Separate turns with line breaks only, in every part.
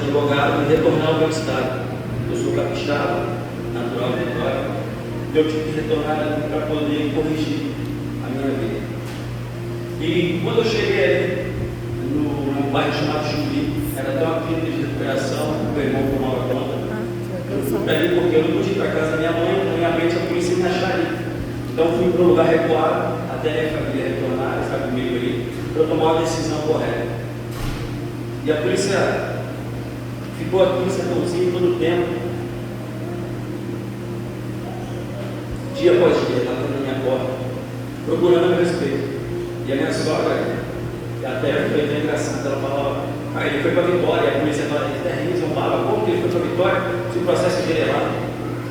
advogado e retornar ao meu estado. Eu sou capixaba, natural de Vitória, e eu tive que retornar ali para poder corrigir a minha vida. E quando eu cheguei ali, no bairro chamado Chumbi, era até uma clínica de recuperação, o meu irmão tomava conta. Eu fui para ali porque eu não podia ir para casa da minha mãe, na minha mente a polícia me achar ali. Então fui para um lugar recuado, até a minha família retornar, estar comigo ali, para eu tomar uma decisão correta. E a polícia ficou aqui em Sertãozinho todo o tempo, dia após dia, batendo na minha porta, procurando meu respeito. E a minha sogra, até foi até engraçado, ela falava, ele foi para Vitória, a polícia até falava, como que ele foi para Vitória se o processo dele é lá?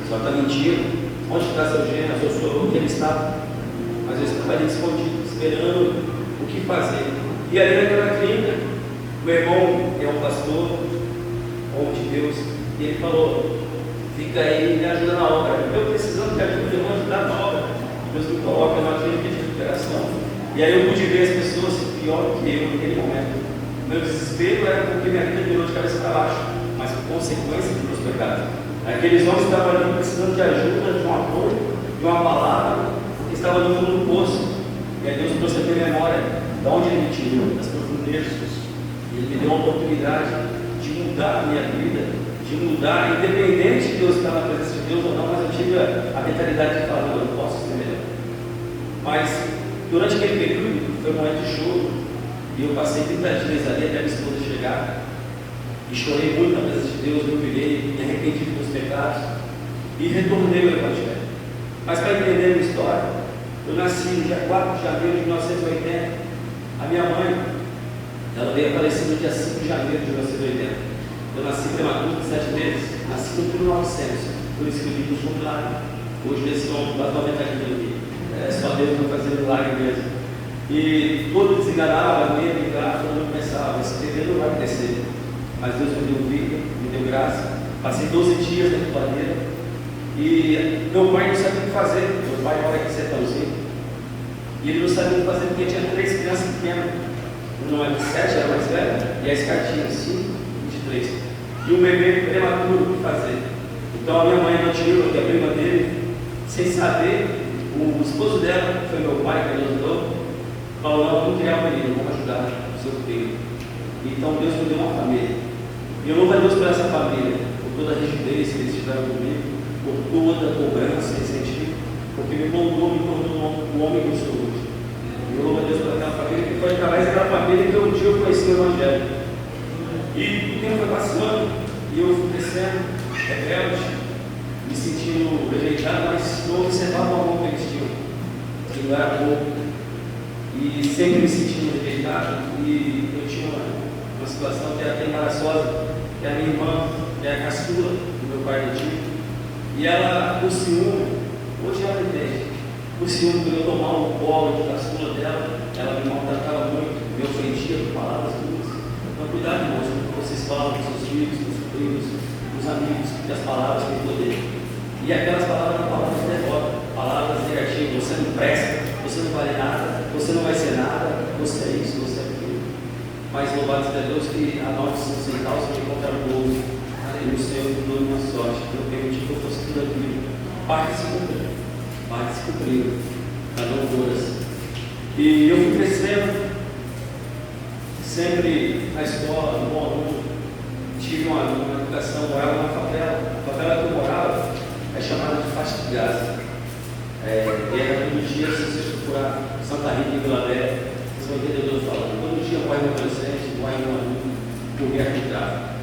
Só está mentindo. Onde está seu gênero? Eu sou onde ele estava. Mas eu estava ali escondido, esperando o que fazer. E ali naquela clínica, meu irmão é um pastor, homem de Deus, e ele falou, fica aí e me ajuda na obra. Eu precisando de ajuda, eu vou ajudar na obra. Deus me coloca numa clínica de recuperação. E aí eu pude ver as pessoas pior que eu naquele momento. Meu desespero era porque minha vida virou de cabeça para baixo, mas por consequência dos meus pecados. Aqueles homens estavam ali precisando de ajuda, de um apoio, de uma palavra, porque estavam no fundo do poço. E aí Deus me trouxe a minha memória de onde Ele me tirou, das profundezas. Ele me deu uma oportunidade de mudar a minha vida, de mudar, independente de Deus estar na presença de Deus ou não, mas eu tive a mentalidade de falar, eu posso ser melhor. Mas durante aquele período, foi um momento de choro, e eu passei 30 dias ali até a minha esposa chegar, e chorei muito na presença de Deus, me humilhei, me arrependi dos meus pecados, e retornei ao Evangelho. Mas para entender a minha história, eu nasci no dia 4 de janeiro de 1980, a minha mãe, ela veio a falecer no dia 5 de janeiro de 1980, eu nasci prematuro de 7 meses, nasci no 1900, por isso que eu vim no formulário, hoje nesse nome, atualmente aqui do Rio. Só Deus vai fazer milagre mesmo. E todo desenganava, medo, graça, todo mundo pensava, esse bebê não vai crescer. Mas Deus me deu vida, me deu graça. Passei 12 dias na incubadeira e meu pai não sabia o que fazer. Meu pai mora aqui em Sertãozinho e ele não sabia o que fazer porque tinha 3 crianças pequenas. Uma de 7 era mais velha e a escadinha 5 e 3. E o bebê prematuro, o que fazer? Então a minha mãe não tirou, que é a prima dele, sem saber. O esposo dela, que foi meu pai, que me ajudou, falou, não, vamos criar um menino, vamos ajudar o seu filho. Então Deus me deu uma família. E eu louvo a Deus por essa família, por toda a rigidez que eles tiveram comigo, por toda a cobrança e incentivo, porque me moldou, me tornou o homem que eu sou hoje. E eu louvo a Deus por aquela família, que foi através daquela família que um dia eu conheci o Evangelho. E o tempo foi passando, e eu fui crescendo, rebelde, me sentindo rejeitado, mas eu observava o amor que eles tinham, que não era pouco, e sempre me sentindo rejeitado. E eu tinha uma situação que era até embaraçosa, que a minha irmã, que é a caçula do meu pai antigo, e ela, por ciúme, hoje ela entende, por ciúme, quando eu tomava o colo de caçula dela, ela me maltratava muito, me ofendia com palavras duras. Então, cuidado, irmãos, com o que vocês falam com seus filhos, com seus primos, com os amigos, que as palavras têm poder. E aquelas palavras eram palavras de derrota, palavras negativas, você não presta, você não vale nada, você não vai ser nada, você é isso, você é aquilo. Mas louvado seja Deus que a nossa sem causa de encontrar o povo, e o Senhor mudou minha sorte, que não permitiu que eu fosse tudo aquilo. Parte se cumpriu, mas não todas. E eu fui crescendo, sempre na escola, no bom aluno, tive uma educação, morava na favela. A favela que eu morava é chamada de faixa de Gaza. Guerra todo dia, se vocês procurar Santa Rita e Vila Velha, vocês vão entender o que eu estou falando. Todo dia morre um adolescente, morre um aluno por guerra de tráfico.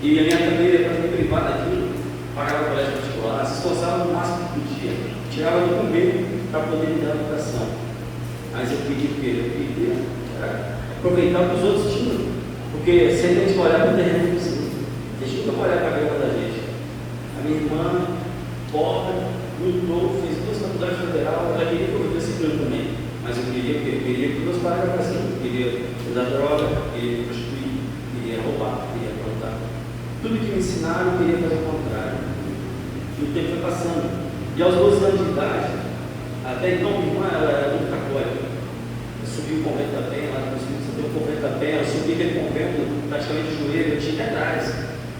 E a minha família, para me privar daquilo, pagava o colégio particular, se esforçava no máximo que podia, tirava do comer para poder me dar a educação. Mas eu pedi o quê? Eu pedi aproveitar o que os outros tinham, porque sempre a gente olhar para o terreno do vizinho, a gente nunca olhar para a grama da gente. A minha irmã, pobre, lutou, fez 2 faculdades federais, ela queria que eu vivesse aquilo também, mas eu queria que meus pais eram assim, eu queria usar droga, queria prostituir, queria roubar, queria aprontar. Tudo que me ensinaram, eu queria fazer o contrário. E o tempo foi passando. E aos 12 anos de idade, até então minha irmã ela era muito católica. Eu subi o convento da Penha, lá no Espírito Santo, tem um convento da Penha, eu subi aquele convento praticamente de joelho, eu tinha atrás,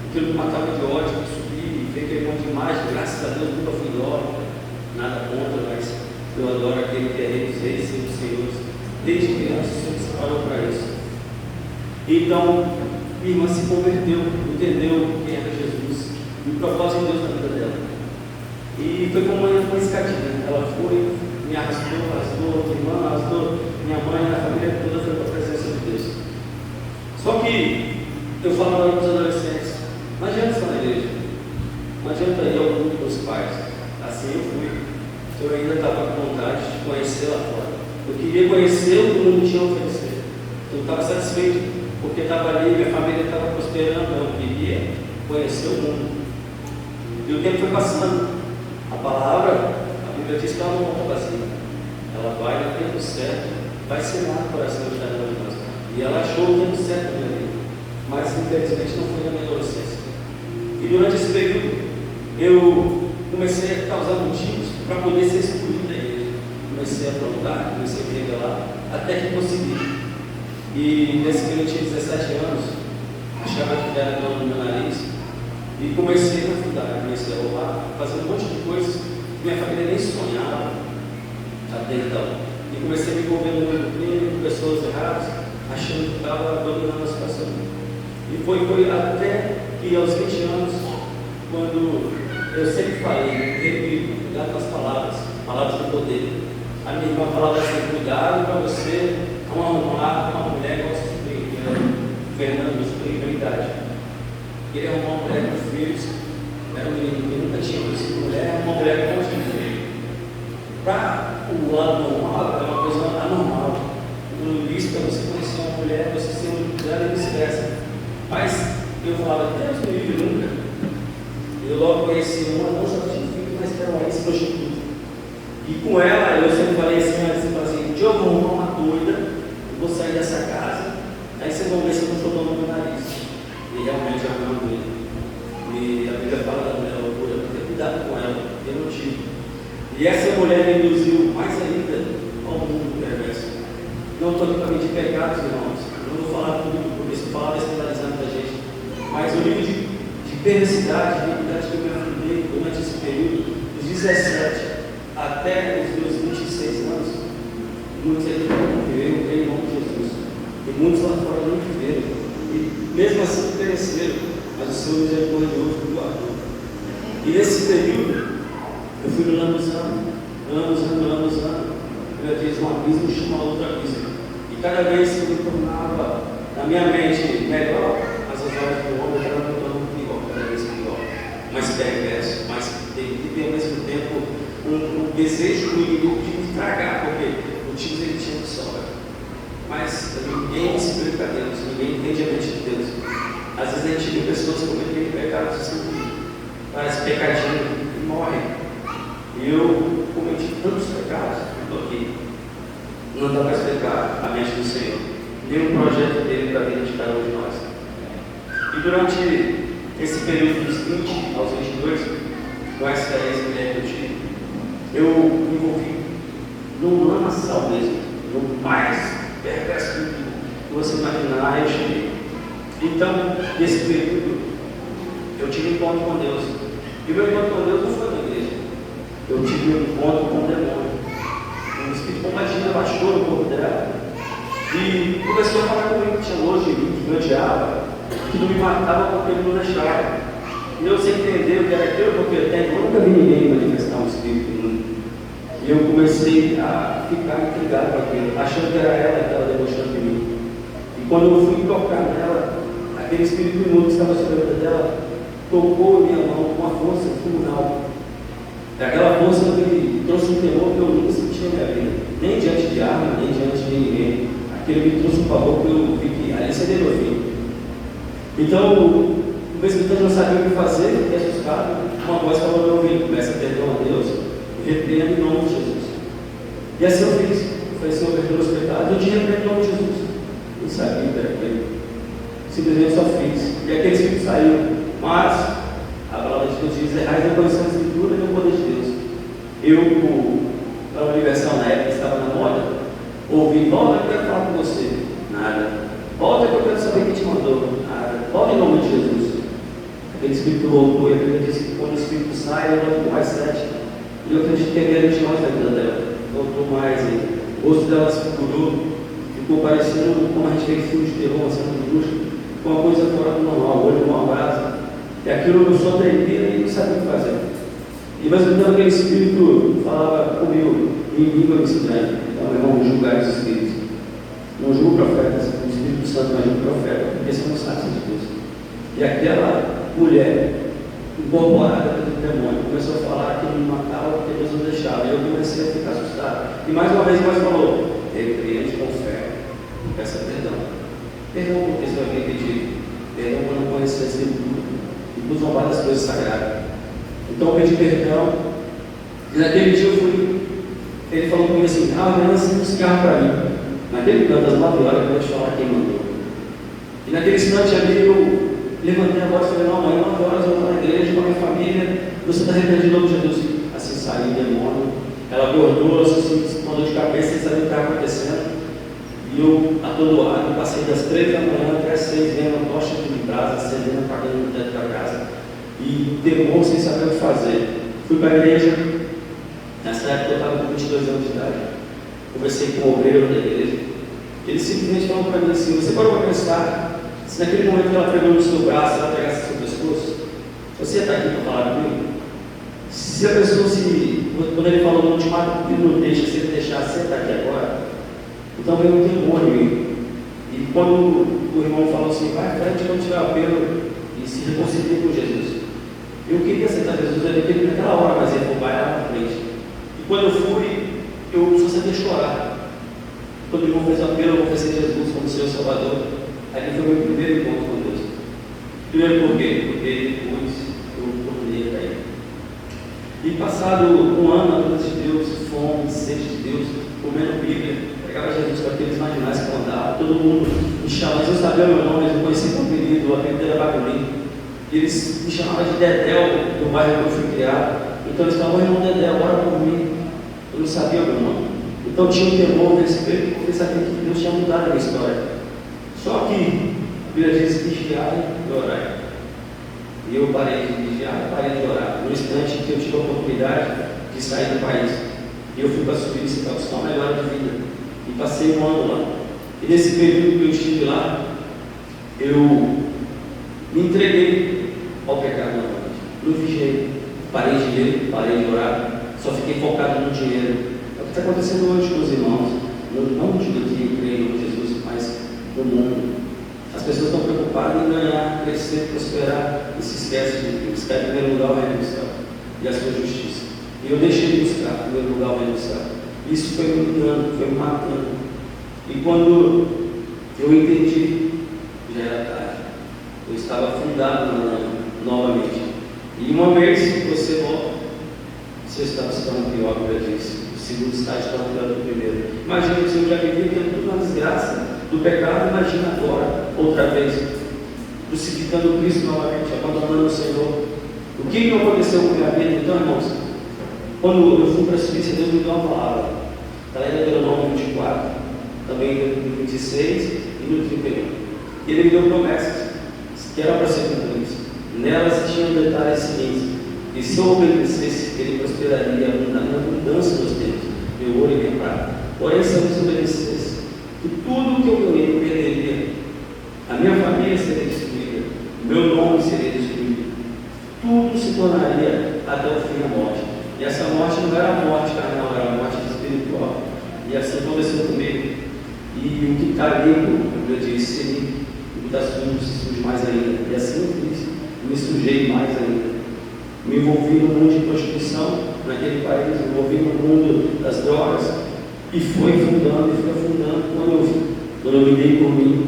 aquilo me matava de ódio, eu subi, veio aquele monte de imagem, graças a Deus nunca fui embora, nada contra, mas eu adoro aquele que é rei dos reis, Senhor dos senhores, desde criança o Senhor me separou para isso. Então, minha irmã se converteu, entendeu quem era Jesus, e o propósito de Deus na vida dela. E foi como uma escadinha, ela foi, me arrastou, minha irmã arrastou, minha mãe, a família toda foi para a presença de Deus. Só que eu falava para os adolescentes, não adianta estar na igreja, não adianta ir ao mundo dos pais. Assim eu fui. Eu ainda estava com vontade de conhecer lá fora. Eu queria conhecer o que o mundo tinha a oferecer. Eu estava satisfeito, porque estava ali, minha família estava prosperando, eu queria conhecer o mundo. E o tempo foi passando. A palavra, a Bíblia diz que ela não volta vazia. Ela vai no tempo certo, vai selar o coração de cada um de nós. E ela achou o tempo certo na minha vida. Mas infelizmente não foi na minha adolescência. E durante esse período, eu comecei a causar motivos para poder ser excluído da igreja. Comecei a aprontar, comecei a me revelar, até que consegui. E nesse período eu tinha 17 anos, achava que era dono do meu nariz. E comecei a afundar, comecei a roubar, fazer um monte de coisas que minha família nem sonhava até então. E comecei a me envolver no mundo crime, com pessoas erradas, achando que estava dominando a situação. E foi até que aos 20 anos, quando eu sempre falei, repito, cuidado com as palavras do poder. A minha irmã falava assim, cuidado para você não arrumar uma mulher igual seu sobrinho, que era Fernando, meu sobrinho de idade. Queria arrumar uma mulher com filhos, era um menino que nunca tinha conhecido mulher, uma mulher com um monte de filho. Para o lado normal, é uma coisa anormal. No início, para você conhecer uma mulher, você ser um dela e vice-versa. Mas eu falava, Deus me livre nunca. Eu logo conheci uma, não só tinha filho, mas era uma ex-prostituta. E com ela, eu sempre falei assim, eu vou arrumar uma doida, eu vou sair dessa casa, aí vocês vão ver se eu não estou dando no meu nariz. E realmente é uma doida. E a Bíblia fala da mulher loucura, ter cuidado com ela, eu não tive. E essa mulher me induziu mais ainda ao mundo perverso. Não estou aqui para medir pecados, irmãos. Não vou falar tudo, porque se falar despenalizando da gente. Mas o nível de perversidade, de iniquidade que eu me afundei durante esse período, dos 17 até os meus 26 anos, muitos ainda não viveram, em nome de Jesus. E muitos lá fora não viveram. E mesmo assim pereceram, mas o Senhor misericordioso me guardou. E nesse período, eu fui me lambuzando. Eu fiz um abismo, chama outro abismo. E cada vez que eu me tornava, na minha mente, melhor, mas as horas do homem estavam me tornando pior, cada vez pior. Mais perverso, mais e ao mesmo tempo um desejo do inimigo de me tragar, porque motivos ele tinha de sobra. Mas ninguém se explica a Deus, ninguém entende a mente de Deus. Às vezes a gente vê pessoas cometendo pecados assim, faz pecadinho e morrem. E eu cometi tantos pecados, estou aqui. Não dá mais pecar a mente do Senhor, nem o projeto dele para a vida de cada um de nós. E durante esse período dos 20 aos 22, com essa experiência que eu tive, eu me envolvi num lamaçal mesmo, no mais perverso que você imaginar, eu cheguei. Então, nesse período, eu tive um encontro com Deus. E o meu encontro com Deus não foi na igreja. Eu tive um encontro com o demônio. Um espírito combatido baixou no corpo dela. E começou a falar comigo que tinha longe de mim, que me odiava, que não me matava porque ele não deixava. E eu sem entender o que era aquilo, porque até eu nunca vi ninguém manifestar um espírito imundo. E eu comecei a ficar intrigado com aquilo, achando que era ela que estava debochando de mim. E quando eu fui tocar nela, aquele espírito imundo que estava sobre a vida dela tocou minha mão com uma força descomunal. Aquela força me trouxe um temor que eu nunca senti na minha vida, nem diante de arma, nem diante de ninguém. Aquilo me trouxe um pavor que eu vi que ali seria meu fim. Então, no mesmo tempo eu não sabia o que fazer, fiquei assustado. Uma voz falou no meu ouvido: peça perdão a Deus e repreenda em nome de Jesus. E assim eu fiz. Eu falei: Senhor, perdoa os pecados, eu te repreendo em nome de Jesus. Não sabia que era aquele. Simplesmente só fiz. E aquele espírito saiu. Mas a palavra de Deus diz: errais na condição da Escritura e no poder de Deus. Eu, para a Universal na época estava na moda, ouvi ouvir. Volta que eu quero falar com você. Nada. Volta que eu quero saber quem te mandou. Nada. Volta em nome de Jesus. Aquele espírito voltou e a Bíblia disse que quando o espírito sai, ele volta com mais 7. E eu acredito que é menos nós da vida dela. Voltou mais ainda. O rosto dela se curou. Ficou parecendo como a gente vê filme de terror, uma cena de bruxa. Ficou uma coisa fora do normal. O olho com uma brasa. E aquilo eu só tremeira e não sabia o que fazer. E mais ou menos aquele espírito falava comigo em língua estranha. Então, meu irmão, julgar os espíritos. Não julgo profetas, o Espírito Santo não julga profeta, porque você não sabe de Deus. E aquela mulher, incorporada pelo demônio, começou a falar que me matava porque Deus não deixava. E eu comecei a ficar assustado. E mais uma vez mais falou: repreende com fé, peça perdão. Perdão porque você vai pedir. Perdão quando não conhecer esse livro. E por zombar das coisas sagradas. Então eu pedi perdão. E naquele dia eu fui. Ele falou comigo assim: amanhã você tem um cigarro para mim. Naquele canto, às 9 horas, eu vou te falar quem mandou. E naquele instante ali, eu levantei a voz e falei: não, amanhã, 9 horas, eu vou na igreja com a minha família. Você está arrependido em nome de Jesus? Assim saiu o demônio. Ela acordou, assim, com dor de cabeça, sem saber o que estava acontecendo. E eu, atordoado, passei das 3 da manhã até as 6, vendo a tocha de brasa, acendendo, apagando dentro da casa. E temor, sem saber o que fazer. Fui para a igreja. Nessa época eu estava com 22 anos de idade. Conversei com o obreiro da igreja. Ele simplesmente falou para mim assim: você parou para pensar se naquele momento que ela pegou no seu braço, ela pegasse no seu pescoço, você está aqui para falar comigo? Se a pessoa quando ele falou não te mata, não deixa, se ele deixar, você está aqui agora. Então veio um temor em mim. E quando o irmão falou assim: vai à frente quando tiver apelo e se reconcilie com Jesus. Eu queria aceitar Jesus ali naquela hora, mas ele vai lá na frente. E quando eu fui, eu só sabia chorar. Quando o irmão fez o apelo, eu confessei Jesus como Senhor Salvador. Ali foi o meu primeiro encontro com Deus. Primeiro por quê? Porque depois eu tornei para ele. E passado um ano na presença de Deus, fome, sede de Deus, comendo Bíblia, pregava Jesus para aqueles marginais que mandavam, todo mundo me chamava, mas eu sabia o meu nome, eles me conheciam como apelido, o apelido era Baculim. E eles me chamavam de Dedéu, do bairro que eu fui criado. Então eles falavam: irmão Dedéu, ora por mim. Eu não sabia o meu nome. Então tinha um temor, respeito, porque sabia que Deus tinha mudado a minha história. Só que a Bíblia diz: vigiai e orai. E eu parei de vigiar, parei de orar. No instante que eu tive a oportunidade de sair do país, e eu fui para a Suíça para buscar uma melhora de vida. E passei um ano lá. E nesse período que eu estive lá, eu me entreguei ao pecado novamente. Não vigiei. Parei de ler, parei de orar. Só fiquei focado no dinheiro. É o que está acontecendo hoje com os irmãos. Não digo que eu creio em Jesus, mas no mundo. As pessoas estão preocupadas em ganhar, crescer, prosperar e se esquecem de Deus. Querem em primeiro lugar o reino do céu e a sua justiça. E eu deixei de buscar em primeiro lugar o reino do céu. Isso foi me minando, foi me matando. E quando eu entendi, já era tarde. Eu estava afundado na lama novamente. E uma vez que você volta, você está buscando pior, como eu disse. O segundo estágio está mudando do primeiro. Imagina que você já vivia tendo tudo uma desgraça do pecado, imagina agora, outra vez, crucificando Cristo novamente, abandonando o Senhor. O que não aconteceu com a minha vida? Então, irmãos, quando eu fui para a Suíça, Deus me deu uma palavra. Está lá em Deuteronômio 24, também no 26 e no 31. E ele me deu promessas, que eram para ser cumpridas. Nelas tinham detalhes seguintes: e se eu obedecesse, ele prosperaria na abundância dos tempos, meu ouro e minha prata. Porém, se eu desobedecesse, que tudo que eu ganhei eu perderia. A minha família seria destruída, o meu nome seria destruído. Tudo se tornaria até o fim da morte. E essa morte não era a morte carnal, era a morte espiritual. E assim aconteceu comigo. E o que está limpo, como eu disse, o que está sujo se surge mais ainda. E assim eu fiz, me sujei mais ainda. Me envolvi no mundo de prostituição naquele país, me envolvi no mundo das drogas, e foi afundando, e foi afundando. Quando eu me dei por mim,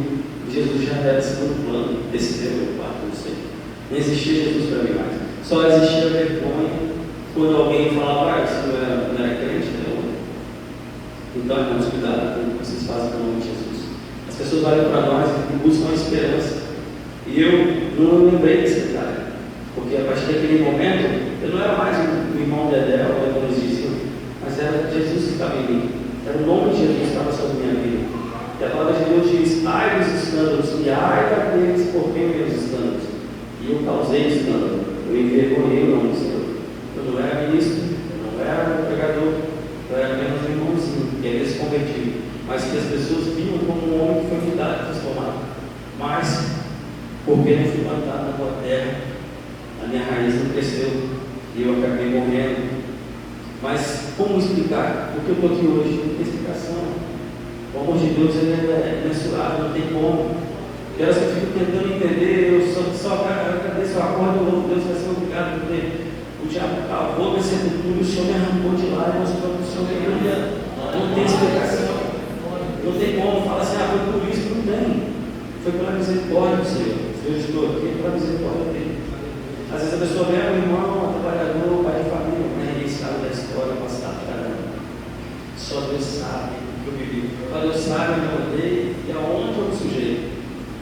Jesus já era segundo plano desse meu quarto, não sei. Não existia Jesus para mim mais. Só existia vergonha quando alguém falava: isso não era crente, não. Então, irmãos, cuidado com o que vocês fazem pelo nome de Jesus. As pessoas olham para nós e buscam a esperança. E eu não lembrei desse detalhe. Porque a partir daquele momento, eu não era mais um irmão Dedé, como eles diziam, mas era Jesus que estava em mim. era o nome de Jesus que estava sobre a minha vida. E a palavra de Deus diz: ai dos escândalos, e ai daqueles por quem veio os escândalos. E eu causei escândalo, eu envergonhei o nome do Senhor. Eu não era ministro, eu não era pregador, eu era apenas um irmãozinho que havia se convertido, mas que as pessoas viam como um homem que foi mudado, transformado. Mas, porque não fui plantado na boa terra, a minha raiz não cresceu e eu acabei morrendo. Mas como explicar? Porque eu estou aqui hoje, não tem explicação. O amor de Deus é imensurável, não tem como. E elas que eu fico tentando entender, eu só agradeço, eu acordo, eu louvo Deus, vai ser obrigado, porque o diabo cavou minha sepultura, o Senhor me arrancou de lá e mostrou que o Senhor não tem explicação. Não tem como, fala assim, foi por isso, não tem. Foi pela misericórdia do Senhor. Eu estou aqui pela misericórdia dele. Às vezes a pessoa vem, um irmão, um trabalhador, pai de família, mas ninguém sabe da história passada, caramba. Só Deus sabe o que eu vivi. Só Deus sabe onde eu andei e aonde eu me sujei.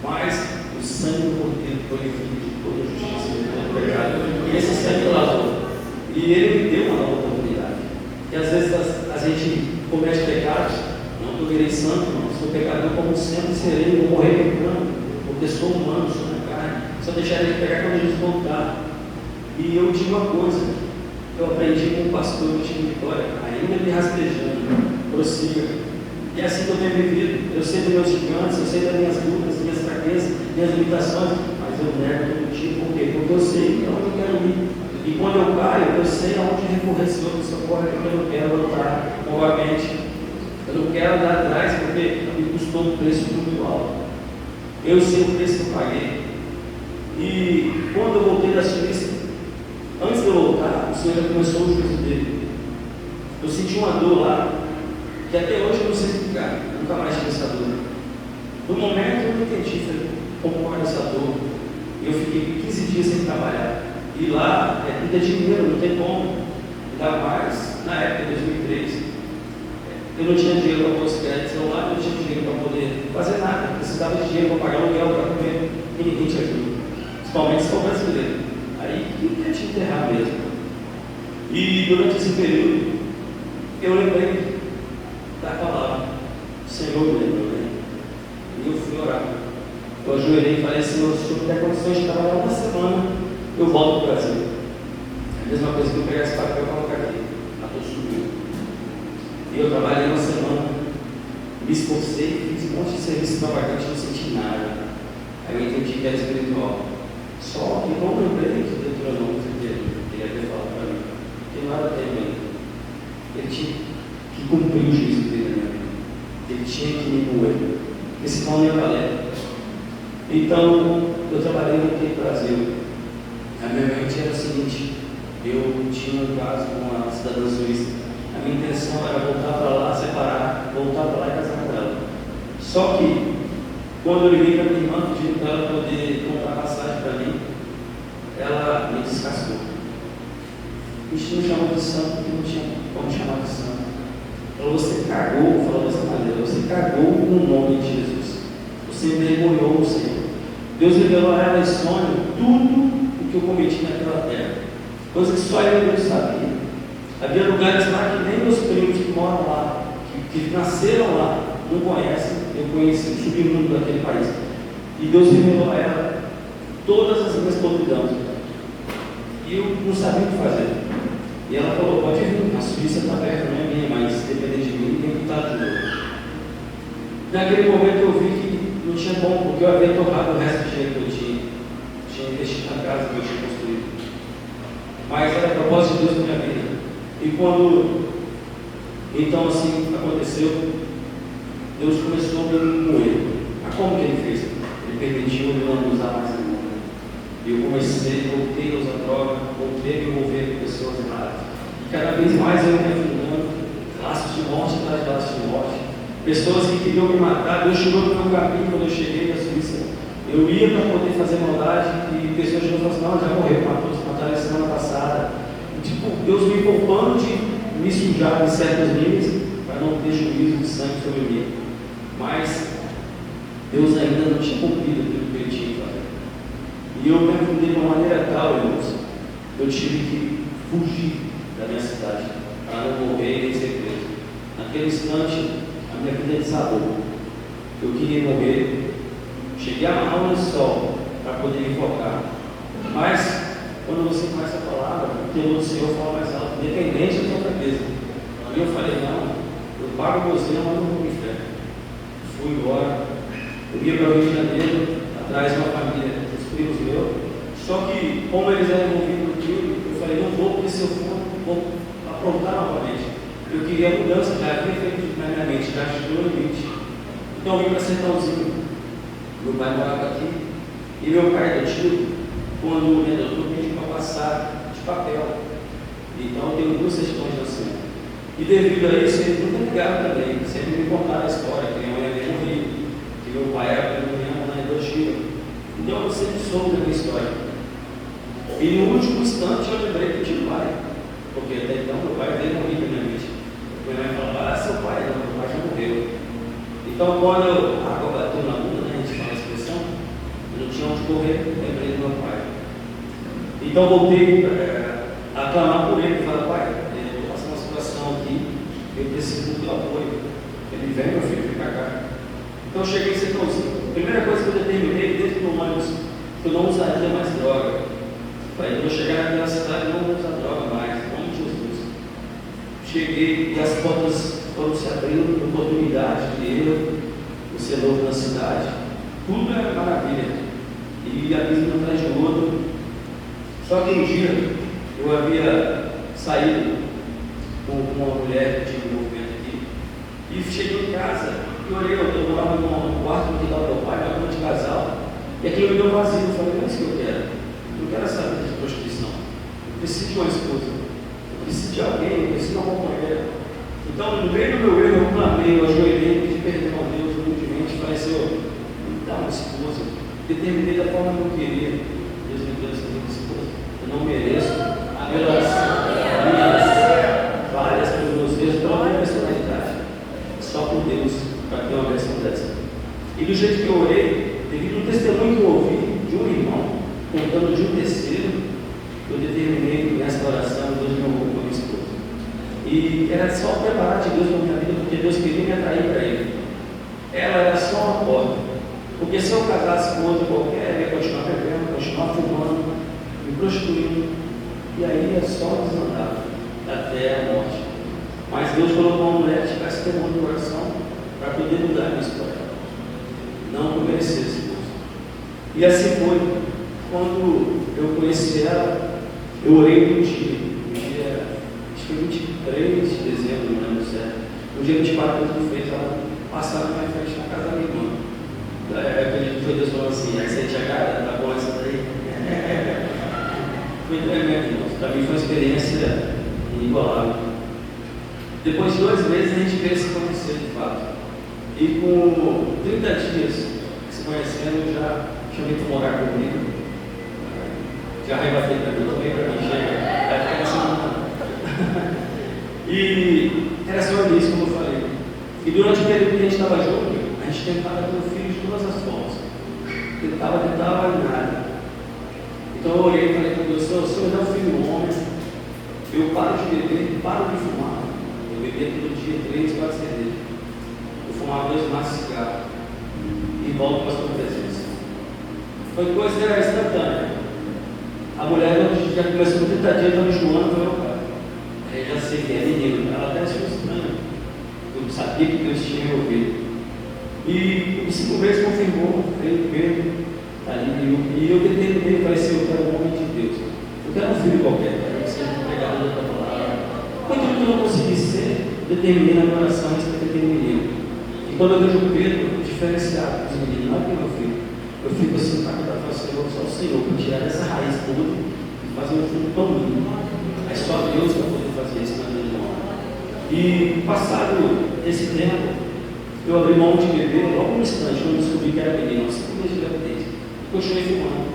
Mas o sangue do Cordeiro foi livre de toda a justiça e de todo o pecado. E esse sangue lavou. E ele me deu uma nova oportunidade. E às vezes a gente comete pecados. Não que eu virei santo, não. Sou pecador como sempre serei. Vou morrer pecando. Porque sou humano, sou na carne. Só deixarei de pecar quando Jesus voltar. E eu digo uma coisa. Eu aprendi com o pastor do time Vitória, ainda me rastejando. Prossiga. E é assim que eu tenho vivido. Eu sei dos meus gigantes, eu sei das minhas lutas, minhas fraquezas, minhas limitações, mas eu nego todo tipo. Por quê? Porque eu sei aonde eu quero ir. E quando eu caio, eu sei aonde recorrer, Senhor, me socorre, porque eu não quero voltar novamente. Eu não quero andar atrás, porque me custou um preço muito alto. Eu sei o preço que eu paguei. E quando eu voltei da Suíça, antes de eu voltar, o Senhor já começou o juízo dele. Eu senti uma dor lá, que até hoje eu não sei explicar, nunca mais tive essa dor. No momento eu não entendi, falei, como é essa dor? Eu fiquei 15 dias sem trabalhar. E lá não tem dinheiro, não tem como. Ainda mais na época de 2003. Eu não tinha dinheiro para pôr os créditos celular, eu não tinha dinheiro para poder fazer nada. Eu precisava de dinheiro para pagar aluguel, para comer. E ninguém te ajuda. Principalmente se for brasileiro. Aí quem quer te enterrar mesmo? E durante esse período, eu lembrei da palavra. O Senhor me lembrou, né? E eu fui orar. Eu ajoelhei e falei, Senhor, se eu der condições de trabalhar uma semana, eu volto para o Brasil. É a mesma coisa que eu pegar esse papel e colocar aqui. A tua subiu. E eu trabalhei uma semana, me esforcei, fiz um monte de serviço extravagante, não senti nada. Aí eu entendi que era espiritual. Só que não lembrei que Deuteronômio ele havia falado para mim. Que não era tempo ainda. Ele tinha que cumprir o juízo dele na minha vida. Ele tinha que me moer. Porque senão não ia valer. Então, eu trabalhei aqui no Brasil. A minha mente era o seguinte: eu tinha um caso com uma cidadã suíça. A minha intenção era voltar para lá, separar, voltar para lá e casar com ela. Só que, quando eu liguei para minha irmã pedindo para ela poder comprar passagem para mim, ela me descascou. Isso não chamou de santo, porque não tinha como chamar de santo. Falou, você cagou, falou dessa maneira, você cagou no nome de Jesus. Você envergonhou o Senhor. Deus revelou a ela em sonho tudo o que eu cometi naquela terra. Coisa que só eu e Deus sabia. Havia lugares lá que nem meus primos que moram lá, que nasceram lá, não conhecem. Eu conheci o submundo daquele país. E Deus revelou a ela todas as minhas podridões. E eu não sabia o que fazer. E ela falou, pode vir, a Suíça está perto, não é minha, mas se depender de mim, tem que estar de novo. Naquele momento eu vi que não tinha como, porque eu havia torrado o resto do dinheiro que eu tinha investido na casa que eu tinha construído. Mas era propósito de Deus na minha vida. E quando, então assim, aconteceu, Deus começou a me moer. Mas como que Ele fez? Ele permitiu eu não usar mais a mão. E eu voltei a usar droga, voltei a me envolver com pessoas erradas. E cada vez mais eu me afundando, laços de morte atrás de laços de morte. Pessoas que queriam me matar. Deus chegou no meu caminho quando eu cheguei na Suíça. Eu ia para poder fazer maldade e pessoas chegam e falam assim, não, já morreu, matou, se mataram a semana passada. E, Deus me poupando de me sujar em certos níveis para não ter juízo de sangue sobre mim. Mas Deus ainda não tinha cumprido aquilo que Ele tinha que fazer. E eu me afundei de uma maneira tal, irmãos, eu tive que fugir da minha cidade para não morrer nem ser preso. Naquele instante, a minha vida desabou. Eu queria morrer. Cheguei a aula de sol para poder me focar. Mas, quando você conhece a palavra, o temor do Senhor fala mais alto, independente da sua cabeça. E eu falei, não, eu pago você, mas não vou me inferno. Fui embora. Eu ia para o Rio de Janeiro, atrás de uma família, dos primos meus. Só que, como eles eram envolvidos no tiro, eu falei, não vou, porque se eu for, vou aprontar novamente. Eu queria a mudança, já havia feito na minha mente, já chegou no limite. Então eu vim para Sertãozinho. Meu pai morava aqui. E meu pai, do tio, quando o doutor pediu para passar de papel. Então eu tenho duas questões assim. E devido a isso, eles nunca ligaram também. Sempre me contaram a história, que minha mãe veio no Rio, que meu pai era caminhando na Hiroshima. Então eu sempre soube da minha história. E no último instante eu lembrei que tinha pai. Porque até então meu pai veio no Rio na minha mente. Minha mãe falava, seu pai, não, meu pai já morreu. Então quando a água bateu na bunda, né, a gente fala a expressão, eu não tinha onde correr, lembrei do meu pai. Então voltei a clamar por ele, e falar, pai, eu estou passando uma situação aqui, eu preciso do teu apoio. Ele vem, meu filho, vem pra cá. Então eu cheguei em Sertãozinho. A primeira coisa que eu determinei dentro do ônibus, que eu não usaria mais droga. Falei, eu vou chegar naquela cidade e não vou usar droga mais, em nome de Jesus. Cheguei e as portas foram se abrindo, oportunidade de eu, você novo na cidade. Tudo é maravilha. E a vida um atrás do outro. Só que um dia eu havia saído com uma mulher que tinha um movimento aqui. E cheguei em casa e olhei, eu morava no quarto que estava meu pai, na cama de casal. E aquilo me deu vazio. Eu falei, não é isso que eu quero. Eu não quero saber de prostituição. Eu preciso de uma esposa. Eu preciso de alguém, eu preciso de uma companheira. Então, no meio do meu erro, eu clamei, eu ajoelhei, pedi perdão a Deus, humildemente, falei, Senhor, me dá uma esposa. Determinei da forma que eu queria. Deus me deu essa minha esposa. Eu não mereço. Pelas minhas falhas, pelos meus erros, pela minha personalidade. Só por Deus, para ter uma versão dessa. E do jeito que eu orei, devido ao testemunho que eu ouvi de um irmão, contando de um terceiro, eu determinei nessa oração, Deus me honrou com a minha esposa. E era só preparar de Deus para a minha vida, porque Deus queria me atrair para Ele. Ela era só uma porta. Porque se eu casasse com outro qualquer, eu ia continuar bebendo, continuar fumando, me prostituindo. E aí ia só desandar até a morte. Mas Deus colocou uma mulher que tivesse temor no coração para poder mudar a minha história. Não que eu merecesse, Deus. E assim foi. Quando eu conheci ela, eu orei no dia, acho que 23 de dezembro, não lembro certo. No dia 24 Deus fez ela passar na minha frente na casa da minha irmã. Aquele foi Deus falou assim, aí você te agrada, tá bom essa daí? Foi tremendo, irmãos. Para mim foi uma experiência inigualável. Depois de 2 meses a gente veio se conhecer de fato. E com 30 dias se conhecendo, já chamei para morar comigo. Já arrebatei para mim, também para mim, chega. Vai ficar assim. E era só isso, como eu falei. E durante o período que a gente estava junto, a gente tentava ter um filho de todas as formas. Tentava nada. Então eu olhei e falei para Deus, se eu der um filho homem, eu paro de beber, paro de fumar. Eu bebia todo dia 3, 4 cervejas. Eu fumava 2 maços de cigarro. E volto para a sua presença. Foi coisa instantânea. A mulher já começou com 30 dias, estava enjoando, foi meu pai. Aí já sei que é menino. Ela até achou estranho. Eu sabia que Deus tinha me ouvido. E em 5 meses confirmou, veio mesmo. E eu determinei, falei assim, eu quero um homem de Deus. Eu quero um filho qualquer, quero que seja um pregador da palavra. Quando eu não consegui ser, determinei na minha oração isso para ter menino. E quando eu vejo o Pedro, diferenciado dos meninos, não é que meu filho. Eu fico assim, para que eu Senhor, só o Senhor, para tirar dessa raiz toda e fazer um filho tão lindo. É só Deus para poder fazer isso na vida do homem. E passado esse tempo, eu abri mão de beber logo no instante, quando eu descobri que era menino, 5 meses de gravidez. Continuei fumando.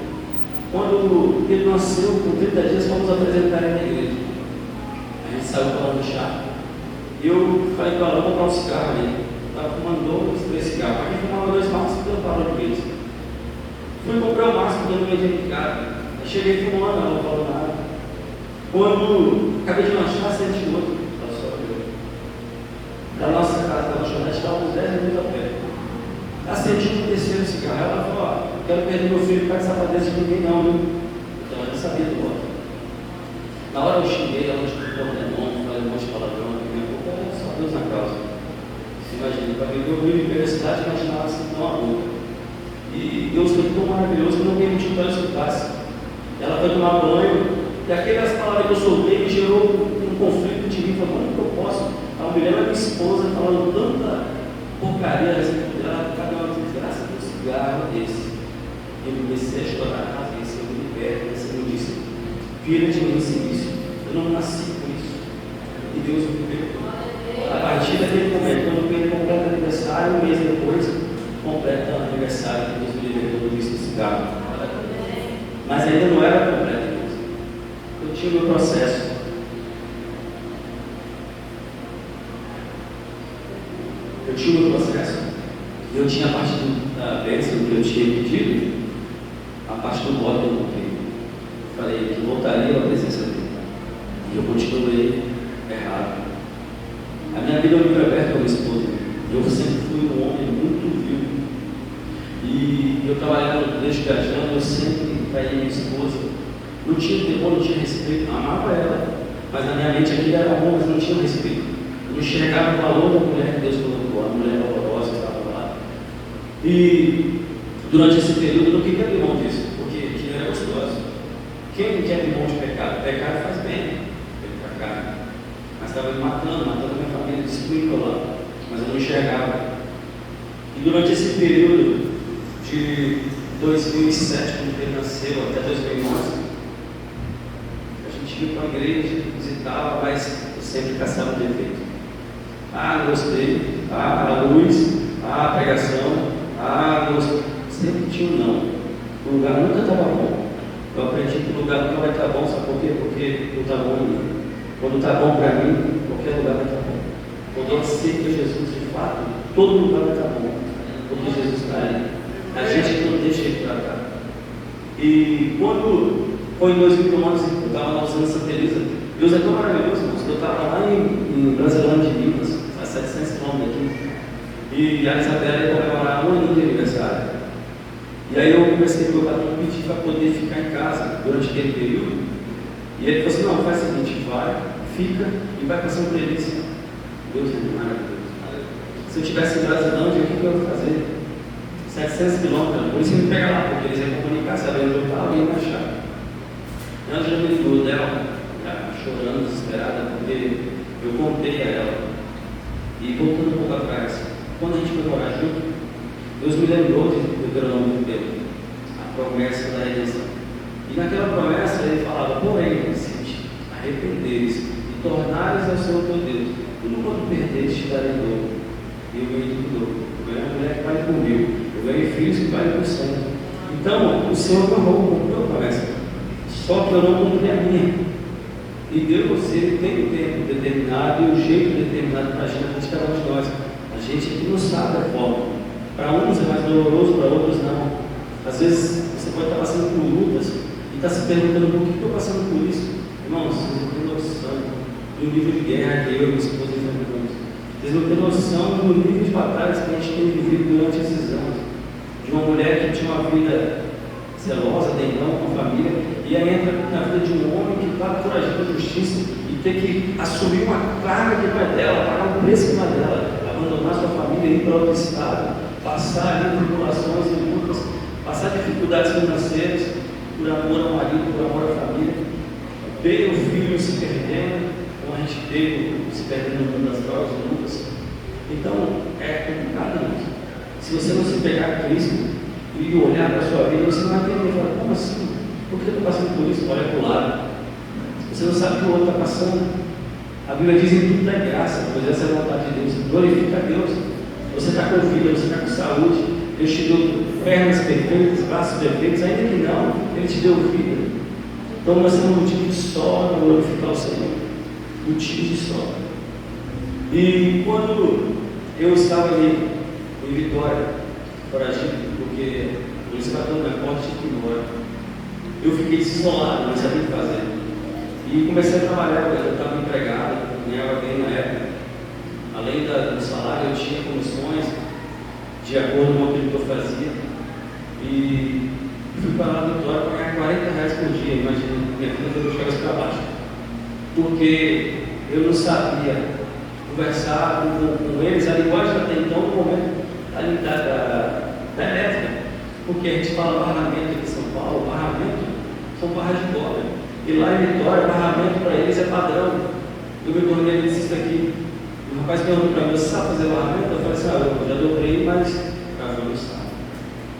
Quando ele nasceu, com 30 dias, fomos apresentar ele na igreja. A gente saiu para lá no chá. E eu falei para ela, vou comprar um cigarro ali. Estava fumando 2, 3 cigarros. Para quem fumava 2 maços, eu parou de vez. Fui comprar o máximo que eu não ia de casa. Cheguei fumando, ela não falou nada. Quando acabei de lanchar, senti outro. da nossa casa, da lanchonete, estava uns 10 minutos a pé. Acendi o terceiro cigarro. Ela falou: ó, quero perder meu filho para essa padrão de ninguém, não, viu? Então eu já sabia do voto. Na hora eu xinguei, ela explicou o nome, falei um monte de palavrão, minha boca era só Deus na causa. Você imagina, para mim, eu vim na cidade, imaginava assim, não a boca. E Deus foi tão maravilhoso que eu não permitiu que ela escutasse. Ela foi tomar banho, e aquelas palavras que eu soltei me gerou um conflito de mim. Falei: como que eu posso? A mulher é minha esposa, falando tanta porcaria a respeito dela, cada uma desgraça de um cigarro desse. Eu comecei a chorar, rasguei, Senhor, me liberta. Senhor disse: filha de mim, isso. Eu não nasci com isso. E Deus me libertou. A partir daquele momento, quando eu completo aniversário, um mês depois, completa o aniversário que Deus me libertou do vício do cigarro. Mas ainda não era completo. Eu tinha o meu processo. Eu tinha a parte da bênção que eu tinha pedido, a parte do voto eu não tenho. Falei que voltaria à presença dele. E eu continuei errado. A minha vida é um livro aberto com a minha esposa. Eu sempre fui um homem muito vil. E eu trabalhava no colégio viajando, eu sempre traía minha esposa. Não tinha temor, não tinha respeito, eu amava ela. Mas na minha mente aquilo era bom, mas não tinha respeito. Eu não enxergava o valor da mulher que Deus colocou, a mulher horrorosa que estava lá. E durante esse período eu não queria abrir mão disso, porque aquilo era gostoso. Quem não quer abrir mão de pecado? Pecado faz bem, pecado. Mas estava me matando a minha família, destruindo lá. Mas eu não enxergava. E durante esse período de 2007, quando ele nasceu, até 2011, a gente ia para a igreja, visitava, mas eu sempre caçava defeito. Não gostei. A luz, a pregação, gostei. Sempre tinha um não. O lugar nunca estava bom. Eu aprendi que o lugar nunca vai estar bom, sabe por quê? Porque não está bom em mim. Quando está bom para mim, qualquer lugar vai estar bom. Quando eu aceito Jesus de fato, todo lugar vai estar bom. Porque Jesus está ali. A gente não deixa ele tratar. E quando foi em 2011, eu estava lá usando Santa Elisa. Deus é tão maravilhoso, irmãos. Eu estava lá em Brasilândia de Minas, a 700 km daqui. E a Isabela ia comemorar um ano de aniversário. E aí eu conversei com o meu patrão, pedi para poder ficar em casa durante aquele período. E ele falou assim: não, faz o seguinte, vai, fica e vai para São Felício. Deus é maravilhoso. Se eu estivesse em Brasilândia, o que eu ia fazer? 700 quilômetros, por isso me pega lá, porque eles iam comunicar, sabendo onde eu estava e iam achar. Ela me ligou dela, chorando, desesperada, porque eu contei a ela. E voltando um pouco atrás, quando a gente foi morar junto, Deus me lembrou de Deuteronômio 1, a promessa da redenção. E naquela promessa ele falava: porém, se te arrependeres e tornares ao Senhor teu Deus, tudo quanto perderes te darei dobro. E eu ganhei tudo dobro. Eu ganhei uma mulher que vale por 1000. Eu ganhei filhos que valem por 100. Então, o Senhor me honrou, cumpriu a promessa. Só que eu não cumpri a minha. E Deus, ele tem um tempo determinado e um jeito determinado para a gente, cada um de nós. A gente aqui não sabe a forma. Para uns é mais doloroso, para outros não. Às vezes você pode estar passando por lutas e está se perguntando: por que eu estou passando por isso? Irmãos, vocês não têm noção do nível de guerra que eu e minha esposa enfrentamos. Vocês não têm noção do nível de batalhas que a gente tem vivido durante esses anos. De uma mulher que tinha uma vida zelosa, dentão, com a família, e aí entra na vida de um homem que está foragido da justiça e tem que assumir uma carga que não é dela, pagar um preço que não é dela, abandonar sua família, ir para outro estado, passar ali tribulações e lutas, passar dificuldades financeiras, por amor ao marido, por amor à família, ver o filho se perdendo, como a gente vê se perdendo no mundo das drogas e lutas. Então, é complicado isso. Se você não se pegar a Cristo e olhar para a sua vida, você não vai entender e falar: como assim? Por que eu estou passando por isso? Olha para o lado. Você não sabe o que o outro está passando. A Bíblia diz: em tudo dá graça, pois essa é a vontade de Deus. Glorifica a Deus. Você está com vida, você está com saúde. Deus te deu pernas perfeitas, braços perfeitos, ainda que não, Ele te deu vida. Então nós temos um motivo de sobra para glorificar o Senhor. Motivo de sobra. E quando eu estava ali em Vitória, foragido, porque a polícia bateu na minha porta de embora, eu fiquei isolado, não sabia o que fazer. E comecei a trabalhar, eu estava empregado, ganhava bem na época. Além do salário, eu tinha comissões de acordo com aquilo que eu fazia. E fui para lá do Vitória para ganhar R$40 por dia. Imagina, minha vida foi buscar isso para baixo. Porque eu não sabia conversar com eles a linguagem até então, no momento da elétrica. Porque a gente fala barramento aqui em São Paulo, barramento são barras de cobre. E lá em Vitória, barramento para eles é padrão. Eu me tornei eletricista aqui. O rapaz perguntou para mim: você sabe fazer barramento? Eu falei assim: eu já dobrei, mas eu não sabe.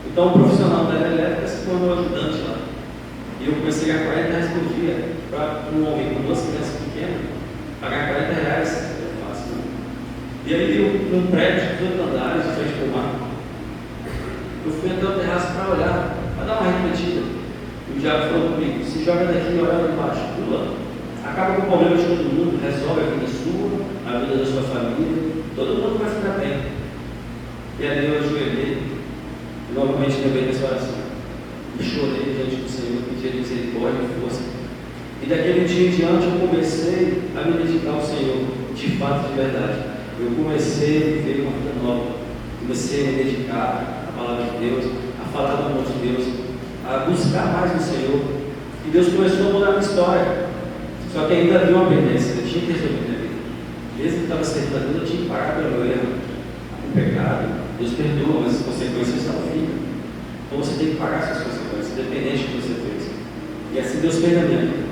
Então o profissional da elétrica se tornou ajudante lá. E eu comecei a ganhar R$40 por dia. Para um homem com 2 crianças pequenas, pagar R$40 é fácil. Né? E aí eu, num prédio de 2 andares, de frente para o mar, eu fui até o terraço para olhar, para dar uma refletida. E o diabo falou comigo: se joga daqui e olha lá embaixo, pula. Acaba com o problema de todo mundo, resolve a vida sua, a vida da sua família, todo mundo vai ficar bem. E ali eu ajoelhei, e novamente lembrei dessa oração. E chorei diante do Senhor, pedi misericórdia e força. E daquele dia em diante eu comecei a me dedicar ao Senhor, de fato, de verdade. Eu comecei a viver uma vida nova, comecei a me dedicar à palavra de Deus, a falar do amor de Deus, a buscar mais no Senhor. E Deus começou a mudar a minha história. Só que ainda havia uma pendência, eu tinha que resolver minha vida. Mesmo que estava acertando, eu tinha que pagar pelo meu erro, o pecado. Deus perdoa, mas as consequências não ficam. Então você tem que pagar suas consequências, independente do que você fez. E assim Deus fez na minha vida.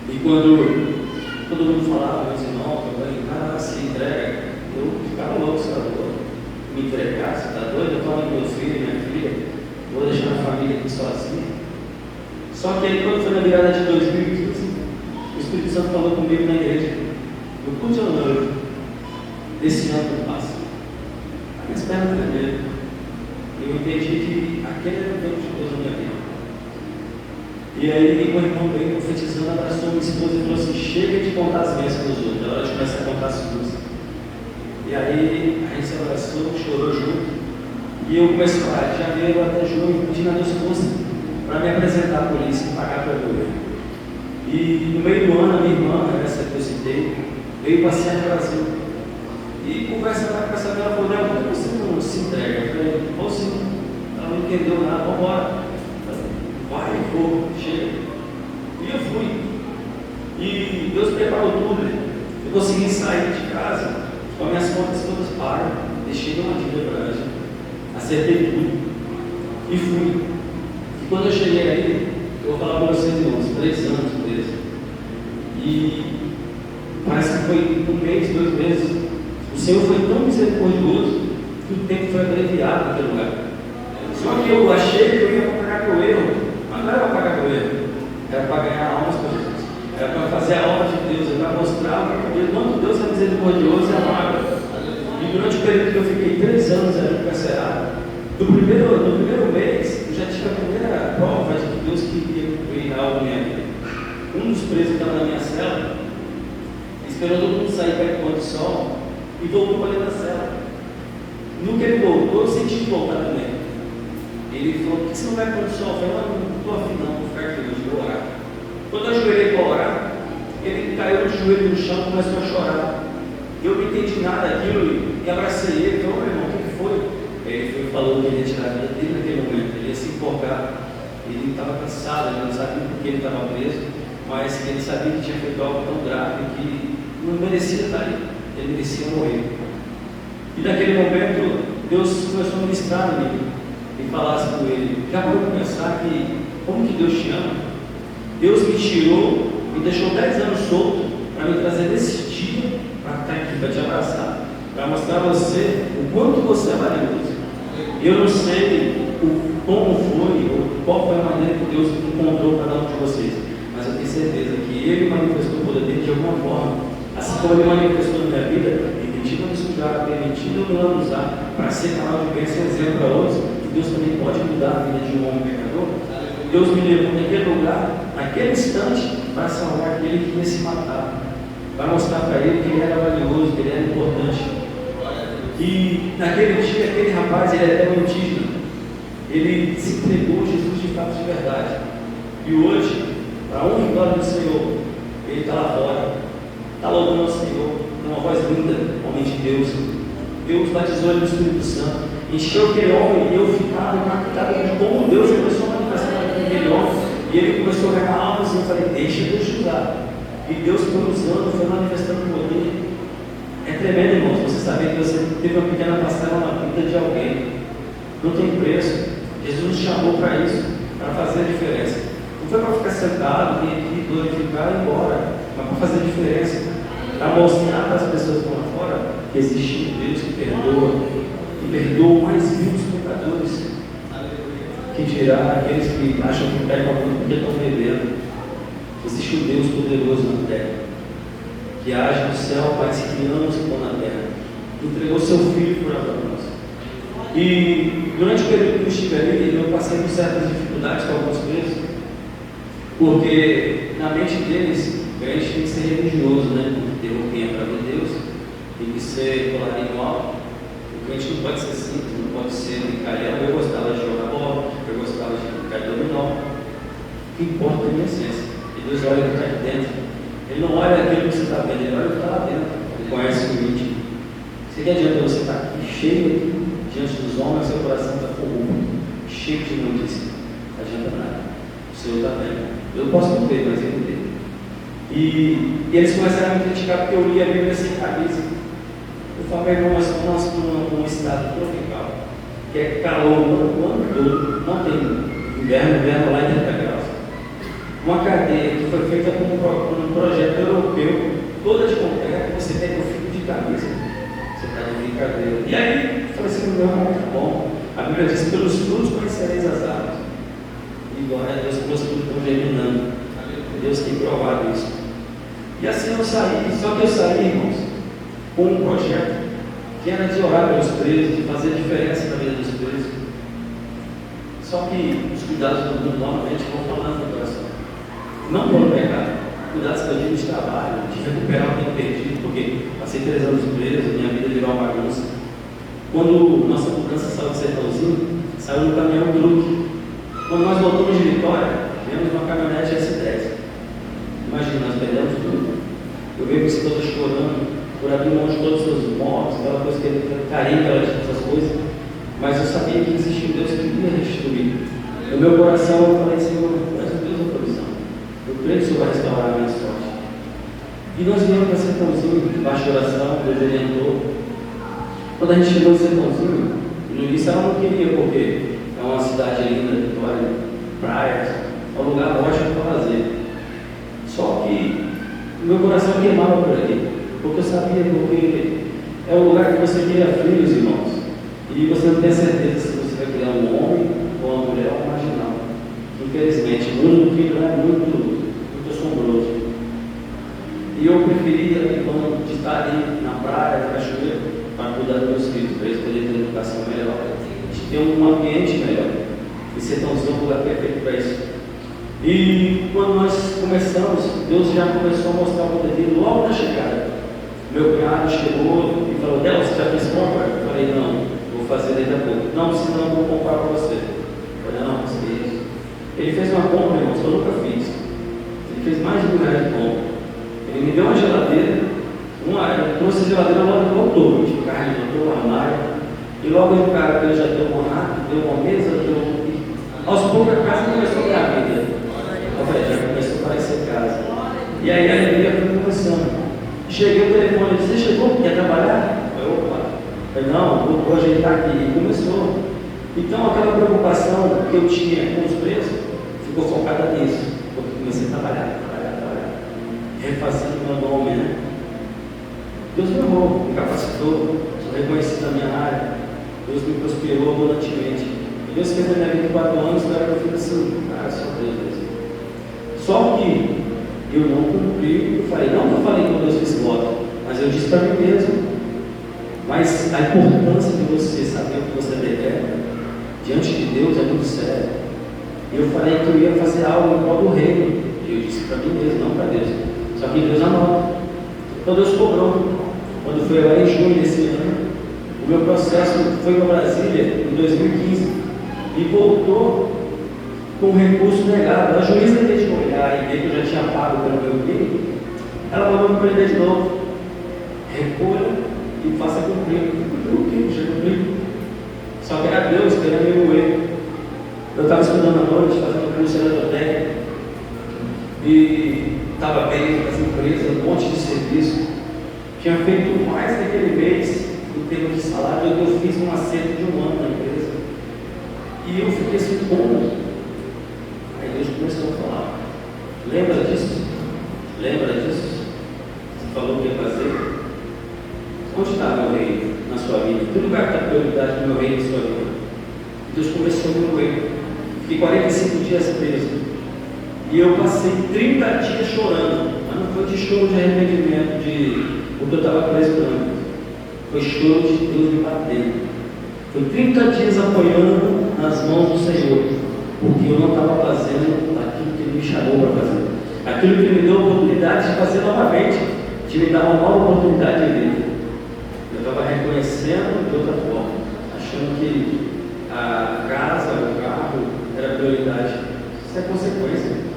E quando todo mundo falava, meus irmãos, se entrega, eu ficava louco, você está doido? Me entregar, você está doido? Eu estou meu filho, minha filha, vou deixar a família aqui sozinha. Só que aí, quando foi na virada de 2015, o Espírito Santo falou comigo na igreja: eu pude ao noivo desse ano que passa. A minha perna tremeram. Eu entendi que aquele era o tempo de Deus na minha vida. E aí, meu irmão veio profetizando, abraçou minha esposa e falou assim: chega de contar as bênçãos dos outros, é hora de começar a contar as suas. E aí, a gente se abraçou, chorou junto. E eu comecei a falar de janeiro até junho, pedindo a Deus força para me apresentar à polícia e pagar pelo meu erro. E no meio do ano, a minha irmã, essa que eu citei, veio passear no Brasil. E conversa lá com essa mulher, ela falou: não, por que você não se entrega? Eu falei: ou sim, ela não entendeu nada, vamos embora. Vai, vou, chega. E eu fui. E Deus preparou tudo. Eu consegui sair de casa com as minhas contas todas pagas, deixei uma dívida grande, acertei tudo e fui. E quando eu cheguei aí, eu vou falar para vocês, irmãos, 3 anos preso. E parece que foi 1 mês, 2 meses. O Senhor foi tão misericordioso que o tempo foi abreviado naquele lugar. Só que eu achei que eu ia pagar meu erro, mas não era para pagar meu erro, era para ganhar almas para Jesus, era para fazer a obra de Deus, era para mostrar o quanto Deus é misericordioso e amável. E durante o período que eu fiquei 3 anos ali encarcerado, no primeiro mês, eu já tive a primeira prova de que Deus queria cumprir algo na minha vida. Um dos presos que estava na minha cela esperou todo mundo sair perto do pôr do sol e voltou para dentro da cela. No que ele voltou, eu senti de voltar também. Ele falou: por que você não vai para o sol? Eu falei: não estou afim não, vou ficar aqui hoje, vou orar. Quando eu ajoelhei para orar, ele caiu de joelho no chão e começou a chorar. Eu não entendi nada daquilo e abracei ele e falei: ô meu irmão, o que foi? Ele falou que ele ia tirar a vida dele naquele momento, ele ia se enforcar. Ele estava cansado, ele não sabia por que ele estava preso, mas ele sabia que tinha feito algo tão grave que não merecia estar ali, ele merecia morrer. E naquele momento, Deus começou a ministrar em mim e falasse com ele: já parou para pensar que como que Deus te ama? Deus me tirou, me deixou 10 anos solto para me trazer desse dia para estar aqui, para te abraçar, para mostrar a você o quanto você é valioso. Eu não sei como foi ou qual foi a maneira que Deus encontrou cada um de vocês, mas eu tenho certeza que Ele manifestou o poder dele de alguma forma, assim como Ele manifestou na minha vida, permitindo me sujar, permitindo me usar para ser canal de bênção e exemplo para outros, que Deus também pode mudar a vida de um homem pecador. Deus me levou naquele lugar, naquele instante, para salvar aquele que ia se matar, para mostrar para ele que ele era valioso, que ele era importante. E naquele dia, aquele rapaz, ele era até indígena, ele se entregou a Jesus de fato, de verdade. E hoje, para a honra e glória do Senhor, ele está lá fora, está louvando ao Senhor, uma voz linda, homem de Deus. Deus batizou ele no Espírito Santo, encheu aquele homem, e eu ficava impactado de como Deus começou a manifestar naquele homem, e ele começou a ganhar almas, e eu falei, deixa Deus te usar. E Deus foi usando, foi manifestando o poder. É tremendo, irmãos, você saber que você teve uma pequena parcela na vida de alguém. Não tem preço. Jesus nos chamou para isso, para fazer a diferença. Não foi para ficar sentado, vir aqui, glorificar e ir embora, mas para fazer a diferença, para mostrar para as pessoas que estão lá fora que existe um Deus que perdoa o mais vil dos pecadores, que dirá aqueles que acham que pecam muito porque estão bebendo. Existe um Deus poderoso na terra, que age no céu, Pai, que ama os que estão na terra, entregou seu Filho por nós. E durante o período que eu estive ali, eu passei por certas dificuldades com alguns presos, porque na mente deles, o crente tem que ser religioso, né? Tem que ter roupinha para ver Deus, tem que ser colarinho alto. O crente não pode ser simples, não pode ser brincalhão. Eu gostava de jogar bola, eu gostava de brincar de dominó. O que importa é a minha essência. E Deus olha o que está aqui dentro. Ele não olha aquilo que você está vendo, ele olha o que está lá dentro. Ele conhece o íntimo. Se que adianta você estar aqui cheio aqui, diante dos homens, seu coração está corrupto, cheio de notícia. Não adianta nada. O Senhor está vendo. Eu posso não ver, mas ele vê. E eles começaram a me criticar porque eu lia a Bíblia sem camisa. Eu falei, irmão, nós estamos num estado tropical, que é calor o ano todo, não tem inverno lá em 30 graus. Uma cadeia que foi feita com um projeto europeu, toda de concreto, você pega o fio de camisa. Você está de brincadeira. E aí, eu falei assim, meu irmão, tá bom. A Bíblia diz: pelos frutos conhecereis as árvores. E glória a Deus, meus frutos estão germinando. Deus tem provado isso. E assim eu saí. Só que eu saí, irmãos, com um projeto que era de orar pelos presos, de fazer diferença na vida dos presos. Só que os cuidados do mundo normalmente vão falando no coração. Não pelo pecado. Cuidados que eu tive de trabalho, de recuperar o tempo perdido, porque passei 3 anos preso, minha vida virou uma bagunça. Quando nossa mudança saiu do sertãozinho, saiu no caminhão truque. Quando nós voltamos de Vitória, viemos uma caminhonete S10. Imagina, nós perdemos tudo. Eu vi você toda chorando, por abrir mão de todos os seus móveis, aquela coisa que ele carinho, aquela essas coisas. Mas eu sabia que existia um Deus que ia restituir. No meu coração eu falei, Senhor, tu és o Deus da provisão. Eu creio que o Senhor vai restaurar a minha sorte. E nós viemos para Sertãozinho, debaixo de oração, Deus orientou. Quando a gente chegou no Sertãozinho, no início ela não queria, porque é uma cidade linda, Vitória, praias, é um lugar ótimo para fazer. Só que o meu coração queimava por ali, porque eu sabia que é um lugar que você cria filhos, irmãos, e você não tem certeza se você vai criar um homem ou uma mulher ou um marginal. Infelizmente, o mundo do filho é muito assombroso. E eu preferia, então, de estar ali na praia, na cachoeira, para cuidar dos meus filhos, para eles poderem ter educação melhor, de ter um ambiente melhor. E Sertãozinho é um lugar perfeito para isso. E quando nós começamos, Deus já começou a mostrar o poder dele logo na chegada. Meu cunhado chegou e falou: Del, você já fez compra? Eu falei: não, vou fazer daqui a pouco. Não, senão eu vou comprar para você. Eu falei: não, isso é isso. Ele fez uma compra, irmãos, que eu nunca fiz. Ele fez mais de R$1.000 de compra. Ele me deu uma geladeira, eu trouxe a geladeira logo todo, de carne, botou um armário. E logo o cara já deu uma rato, deu uma mesa, deu. Aos poucos a casa começou a ganhar vida. Já começou a parecer casa. E aí a alegria foi começando. Cheguei o telefone e disse: você chegou? Quer trabalhar? Eu falei: opa. Eu falei: não, vou ajeitar aqui. E começou. Então aquela preocupação que eu tinha com os preços ficou focada nisso. Porque comecei a trabalhar. Refazendo meu nome, né? Deus me amou, me capacitou, sou reconhecido na minha área. Deus me prosperou abundantemente. Deus fez na minha vida 4 anos, agora eu fico assim, cara, só Deus mesmo. Só que eu não cumpri, eu falei, não que eu falei com Deus fiz voto, mas eu disse para mim mesmo. Mas a importância de você saber o que você deve diante de Deus é muito sério. E eu falei que eu ia fazer algo em prol do reino. E eu disse para mim mesmo, não para Deus. Só que Deus anota. Então Deus cobrou. Quando foi lá em junho desse ano, o meu processo foi para Brasília em 2015 e voltou com um recurso negado. A juíza, em vez de olhar e ver que eu já tinha pago pelo meu crime, ela mandou me prender de novo. recolha e faça cumprir. Cumpriu o quê? Já cumpriu. Só que era Deus querendo me moer. Eu estava estudando à noite, fazendo curso eletrotécnico, e estava bem nas empresas, um monte de serviço. Tinha feito mais naquele mês, em termos de salário, eu fiz um acerto de um ano na empresa. E eu fiquei assim, como? Aí Deus começou a falar: lembra disso? Lembra disso? Você falou que ia fazer? Onde está meu reino na sua vida? Que lugar está a prioridade do meu reino na sua vida? Deus começou a me moer. Fiquei 45 dias preso. E eu passei 30 dias chorando. Mas não foi de choro de arrependimento, porque eu estava preso não. Foi choro de Deus me batendo. Foi 30 dias apoiando nas mãos do Senhor, porque eu não estava fazendo aquilo que Ele me chamou para fazer. Aquilo que Ele me deu a oportunidade de fazer novamente, de me dar uma nova oportunidade de vida. Eu estava reconhecendo de outra forma, achando que a casa, o carro era prioridade. Isso é consequência.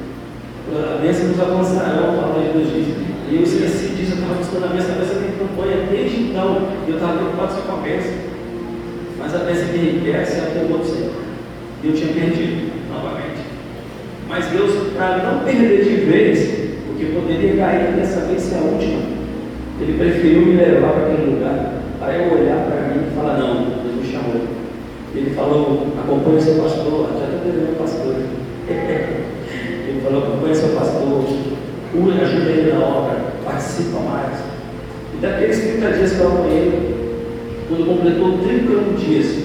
A bênção nos alcançarão, a palavra de Deus diz. E eu esqueci disso, eu estava buscando a minha cabeça de campanha desde então. Eu estava preocupado só com a bênção. Mas a bênção que enriquece é a temor do Senhor. E eu tinha perdido novamente. Mas Deus, para não perder de vez, porque poderia cair dessa vez ser a última, Ele preferiu me levar para aquele lugar, para eu olhar para mim e falar: não, Deus me chamou. Ele falou: acompanhe seu pastor. Já estou devendo pastor. Ele falou: acompanhe seu pastor, ajuda ele na obra, participa mais. E daqueles 30 dias que eu apanhei, quando completou 31 dias,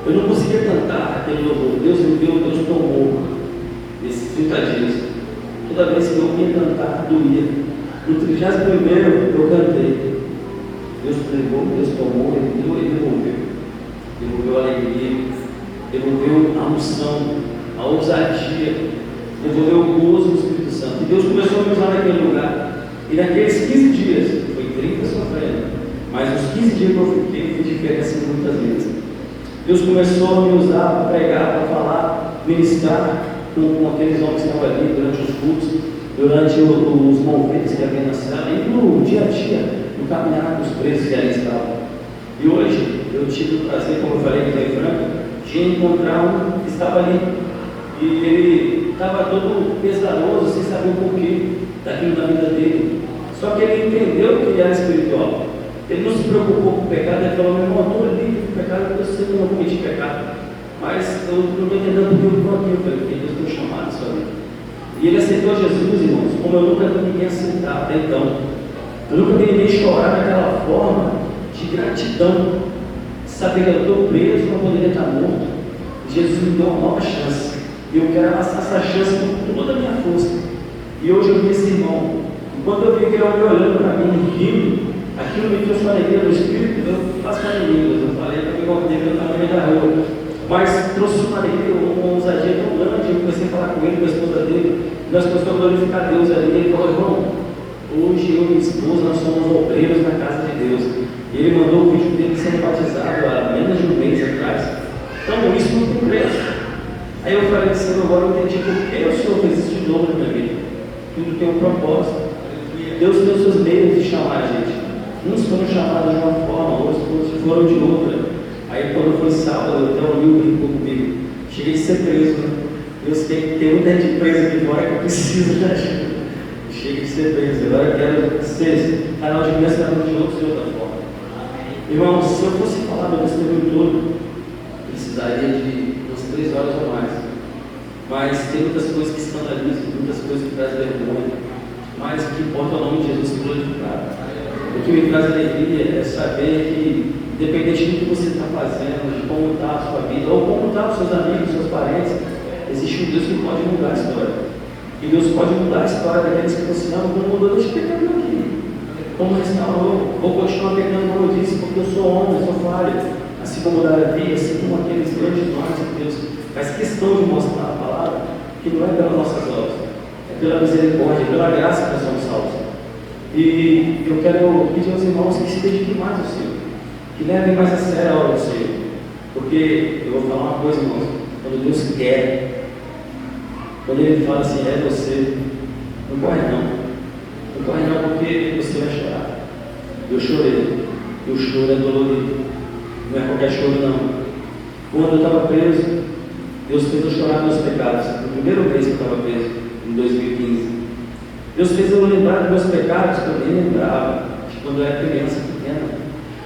eu não conseguia cantar aquele louvor. Deus me deu, Deus tomou esses 30 dias. Toda vez que eu ia cantar, doía. No 31º eu cantei. Deus levou, Deus tomou, Ele deu, Ele devolveu. Devolveu a alegria, devolveu a unção, a ousadia, devolveu o gozo do Espírito Santo. E Deus começou a me usar naquele lugar. E naqueles 15 dias, foi 30 sofrendo, mas os 15 dias que eu fiquei, foi diferença em muitas vezes. Deus começou a me usar para pregar, para falar, ministrar com aqueles homens que estavam ali durante os cultos, durante os movimentos que havia na cidade, e no dia a dia, no caminhar dos presos que ali estavam. E hoje, eu tive o prazer, como eu falei aqui em Franca, de encontrar um que estava ali. E ele estava todo pesaroso, sem saber o porquê daquilo na vida dele. Só que ele entendeu que ele era espiritual. Ele não se preocupou com o pecado, ele falou: meu irmão, eu estou livre do pecado, eu sei que eu não cometi pecado. Mas eu não estou entendendo porque eu estou aqui. Eu falei: porque Deus tem um chamado na sua vida. E ele aceitou Jesus, irmãos, como eu nunca vi ninguém aceitar até então. Eu nunca vi ninguém chorar daquela forma de gratidão. Saber que eu estou preso, não poderia estar morto. Jesus me deu uma nova chance. E eu quero passar essa chance com toda a minha força. E hoje eu vi esse irmão. E quando eu vi que ele me olhando para mim, rindo, aquilo me trouxe uma alegria do Espírito. Eu faço para línguas. Eu falei para mim ontem que eu estava no meio da rua. Mas trouxe uma alegria, uma ousadia tão grande. Eu comecei a falar com ele, com a esposa dele. Nós começamos a glorificar Deus ali. Ele falou: irmão, hoje eu e minha esposa, nós somos obreiros na casa de Deus. E ele mandou o vídeo dele sendo batizado há menos de um mês atrás. Então, isso não tem preço. Aí eu falei assim: agora eu entendi por que o Senhor fez isso de novo na minha vida. Tudo tem um propósito. Deus tem os seus meios de chamar a gente. Uns foram chamados de uma forma, outros foram de outra. Aí quando foi sábado, até o Will brincou comigo. Cheguei de ser preso, né? Deus tem muita gente presa aqui fora que eu preciso de ajuda. Cheguei de ser preso. Agora eu quero ser canal de pensamento de outros de outra forma. Irmãos, se eu fosse falar do testemunho todo, precisaria de umas 3 horas ou mais. Mas tem muitas coisas que escandalizam, muitas coisas que trazem vergonha. Mas o que importa é o nome de Jesus ser glorificado. O que me traz alegria é saber que, independente do que você está fazendo, de como está a sua vida, ou como estão os seus amigos, seus parentes, existe um Deus que pode mudar a história. E Deus pode mudar a história daqueles que você ama, como mudou, deixa eu pegar aqui. Como restaurou, vou continuar pegando, como eu disse, porque eu sou homem, eu sou falho. Assim como Davi, assim como aqueles grandes nomes que Deus faz questão de mostrar a palavra, que não é pelas nossas obras, é pela misericórdia, é pela graça que nós somos salvos. E eu quero pedir aos irmãos que se dediquem mais ao Senhor, que levem mais a sério a obra do Senhor. Porque eu vou falar uma coisa, irmãos, quando Deus quer, quando Ele fala assim: é você, não corre não. Não corre não, porque você vai chorar. E Eu chorei. E o choro é dolorido. Não é qualquer choro, não. Quando eu estava preso, Deus fez eu chorar meus pecados. No primeiro mês que eu estava preso, em 2015. Deus fez eu lembrar dos meus pecados, que eu nem lembrava, de quando eu era criança pequena.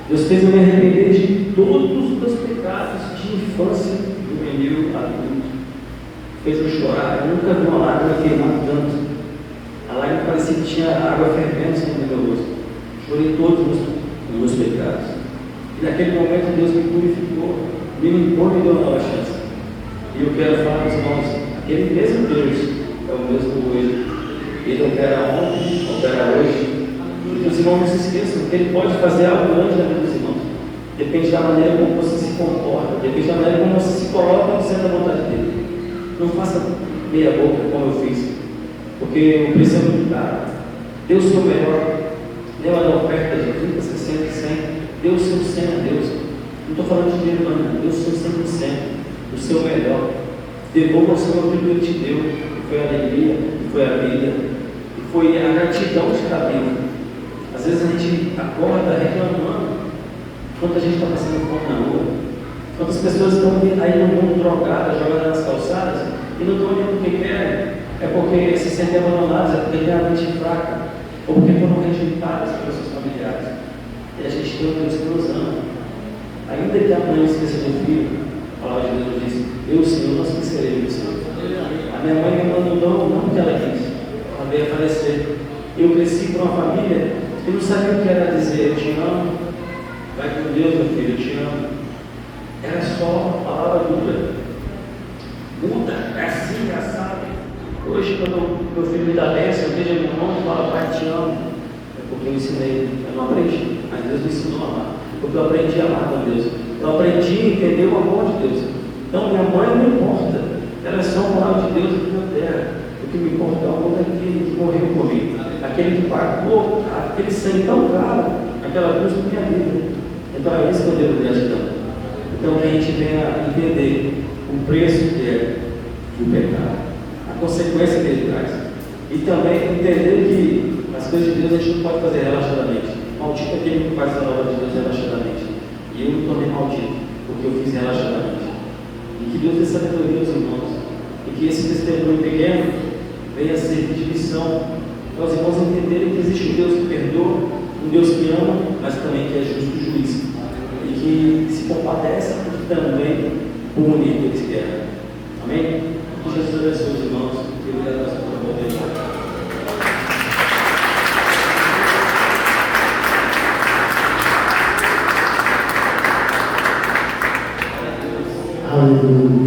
Deus fez eu me arrepender de todos os meus pecados de infância, juvenil, adulto. Fez eu chorar. Eu nunca vi uma lágrima queimar tanto. A lágrima parecia que tinha água fervendo no meu rosto. Chorei todos os meus pecados. E naquele momento Deus me purificou, me limpou e me deu uma nova chance. E eu quero falar para os irmãos, aquele mesmo Deus é o mesmo hoje. Ele opera ontem, opera hoje. E os irmãos não se esqueçam que Ele pode fazer algo grande na vida dos irmãos. Depende da maneira como você se comporta, depende da maneira como você se coloca no centro da vontade dEle. Não faça meia boca como eu fiz, porque o preço é muito caro. Dê o seu melhor. Dê uma oferta de 30, 60, 100. Dê o seu 100 a Deus. Não estou falando de dinheiro, não. Dê o seu 100%. O seu melhor. Devolva ao Senhor aquilo que Ele te deu, que foi a alegria, que foi a vida, que foi a gratidão de estar vivo. Às vezes a gente acorda reclamando quanta gente está passando fome na rua, quantas pessoas estão aí no mundo drogadas, jogadas nas calçadas e não estão indo porque querem, é porque se sentem abandonados, é porque têm a mente fraca, ou porque foram rejeitadas pelos seus familiares. E a gente tem um Deus que nos ama. Ainda que a mãe esqueça do filho, a palavra de Deus diz: eu, Senhor, não esquecerei do Senhor. A minha mãe me abandonou, não porque ela quis, ela veio a falecer. Eu cresci com uma família que não sabia o que era dizer: eu te amo, vai com Deus, meu filho, eu te amo. Era só palavra dura. Muda, é assim, é assado. Hoje, quando meu filho me dá bênção, eu vejo meu irmão e falo: pai, te amo. É porque eu ensinei, eu não aprendi, mas Deus me ensinou a amar. Porque eu aprendi a amar com Deus. Eu aprendi a entender o amor de Deus. Então, minha mãe não importa. Ela é só o amor de Deus aqui na terra. O que me importa é o amor daquele que morreu por mim. Aquele que pagou aquele sangue tão caro, aquela cruz por minha vida. Então, é isso que eu devo gratidão. Então, que a gente venha a entender o preço que é o pecado, a consequência que ele traz. E também entender que as coisas de Deus a gente não pode fazer relaxadamente. Maldito aquele que faz a obra de Deus relaxadamente. E eu me tornei maldito, porque eu fiz relaxadamente. E que Deus dê sabedoria aos irmãos. E que esse testemunho pequeno venha a servir de lição para os irmãos entenderem que existe um Deus que perdoa, um Deus que ama, mas também que é justo juiz. E que se compadece e também pune aqueles que erram. Amém? Que Jesus abençoe os irmãos. E obrigado por poder.
Aleluia.